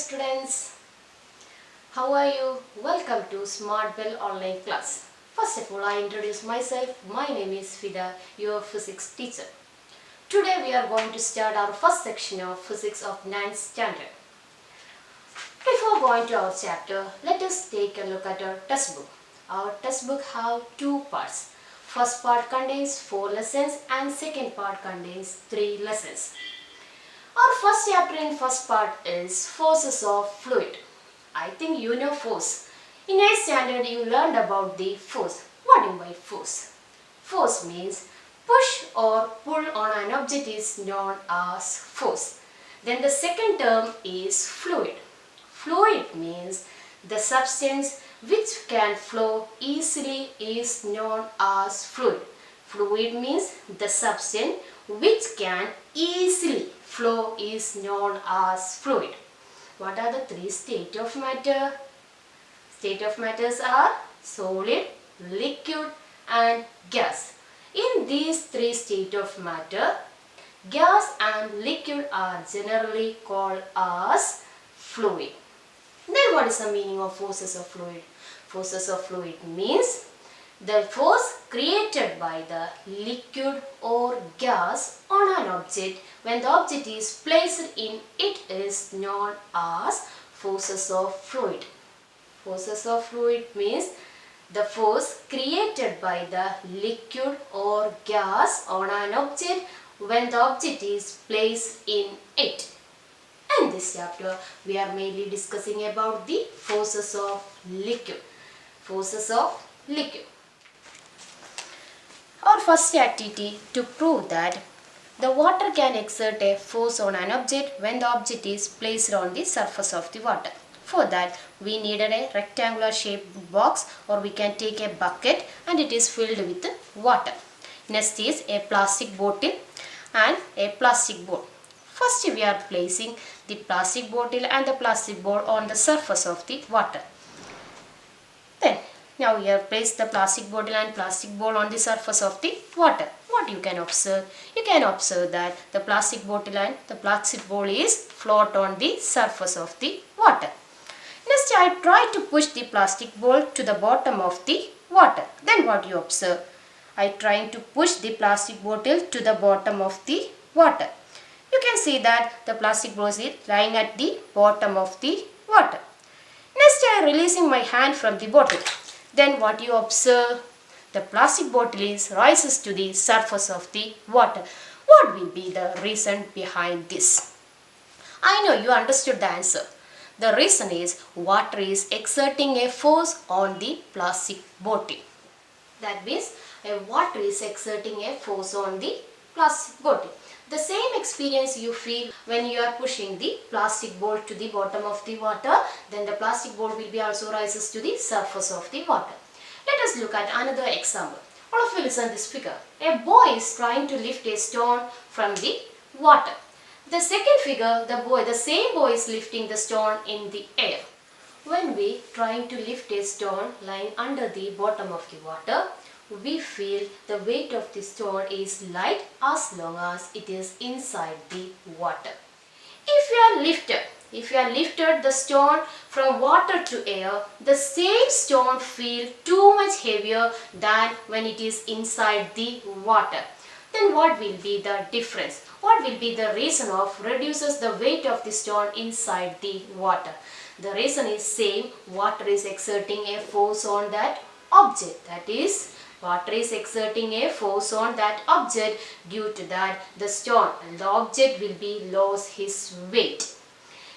students. How are you? Welcome to Smart Bell online class. First of all, I introduce myself. My name is Fidha, your physics teacher. Today we are going to start our first section of physics of 9th standard. Before going to our chapter, let us take a look at our textbook. Our textbook have two parts. First part contains 4 lessons and second part contains 3 lessons. Our first chapter in first part is forces of fluid. I think you know force. In 8th standard you learned about the force. What do you mean by force? Force means push or pull on an object is known as force. Then the second term is fluid. Fluid means the substance which can flow easily is known as fluid. Fluid means the substance which can easily flow is known as fluid. What are the 3 states of matter? State of matters are solid, liquid and gas. In these 3 states of matter, gas and liquid are generally called as fluid. Then what is the meaning of forces of fluid? Forces of fluid means the force created by the liquid or gas on an object when the object is placed in it is known as forces of fluid. Forces of fluid means the force created by the liquid or gas on an object when the object is placed in it. In this chapter, we are mainly discussing about the forces of liquid. Forces of liquid. Our first activity to prove that the water can exert a force on an object when the object is placed on the surface of the water. For that, we needed a rectangular shaped box, or we can take a bucket and it is filled with water. Next is a plastic bottle and a plastic bowl. First we are placing the plastic bottle and the plastic bowl on the surface of the water. Then now we have placed the plastic bottle and plastic bowl on the surface of the water. What you can observe? You can observe that the plastic bottle and the plastic bowl is float on the surface of the water. Next I try to push the plastic bowl to the bottom of the water. Then what you observe? I trying to push the plastic bottle to the bottom of the water. You can see that the plastic bowl is lying at the bottom of the water. Next I am releasing my hand from the bottle. Then what you observe? The plastic bottle rises to the surface of the water. What will be the reason behind this? I know you understood the answer. The reason is water is exerting a force on the plastic bottle. That means water is exerting a force on the plastic bottle. The same experience you feel when you are pushing the plastic bowl to the bottom of the water, then the plastic bowl will be also rises to the surface of the water. Let us look at another example. All of you listen to this figure. A boy is trying to lift a stone from the water. The second figure, the same boy is lifting the stone in the air. When we trying to lift a stone lying under the bottom of the water, we feel the weight of the stone is light as long as it is inside the water. If you are lifted the stone from water to air, the same stone feels too much heavier than when it is inside the water. Then what will be the difference? What will be the reason of reduces the weight of the stone inside the water? The reason is same, water is exerting a force on that object. That is, water is exerting a force on that object. Due to that, the stone and the object will be lose his weight.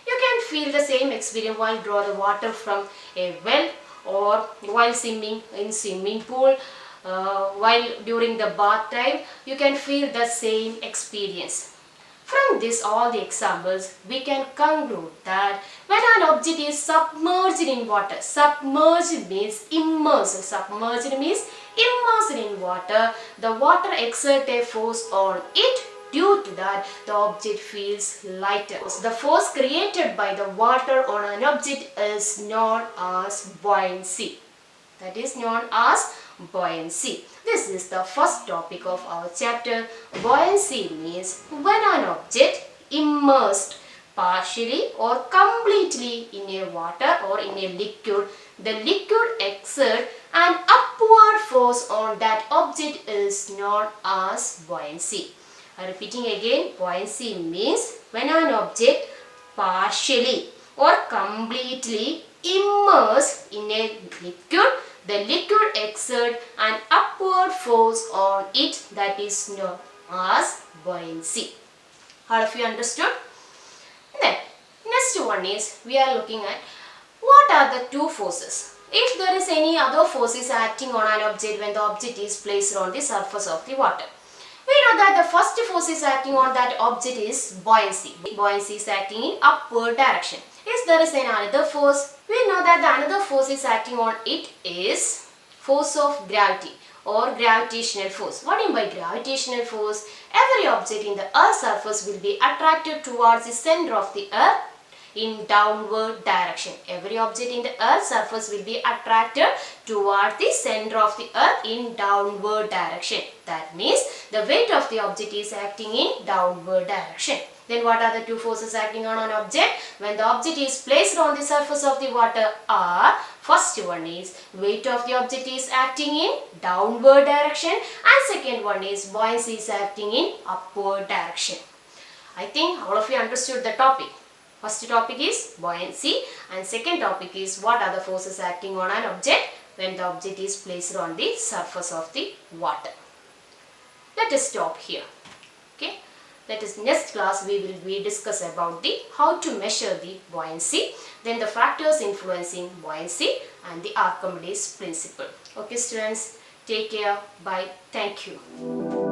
You can feel the same experience while draw the water from a well or while swimming in swimming pool. While during the bath time, you can feel the same experience. From this all the examples, we can conclude that when an object is submerged in water, submerged means immersed, submerged means immersed in water, the water exerts a force on it. Due to that, the object feels lighter. The force created by the water on an object is known as buoyancy. That is known as buoyancy. This is the first topic of our chapter. Buoyancy means when an object immersed partially or completely in a water or in a liquid, the liquid exerts an upward force on that object is known as buoyancy. Repeating again, buoyancy means when an object partially or completely immersed in a liquid, the liquid exerts an upward force on it that is known as buoyancy. All of you understood? Then, next one is we are looking at what are the two forces. If there is any other forces acting on an object when the object is placed on the surface of the water. We know that the first force is acting on that object is buoyancy. Buoyancy is acting in upward direction. If there is another force, we know that the another force is acting on it is force of gravity or gravitational force. What do you mean by gravitational force? Every object in the Earth's surface will be attracted towards the center of the Earth in downward direction. Every object in the Earth's surface will be attracted towards the center of the Earth in downward direction. That means the weight of the object is acting in downward direction. Then what are the two forces acting on an object when the object is placed on the surface of the water are, first one is weight of the object is acting in downward direction and second one is buoyancy is acting in upward direction. I think all of you understood the topic. First topic is buoyancy and second topic is what are the forces acting on an object when the object is placed on the surface of the water. Let us stop here. Okay. That is, next class we will discuss about the how to measure the buoyancy, then the factors influencing buoyancy and the Archimedes principle. Okay students, take care, bye, thank you.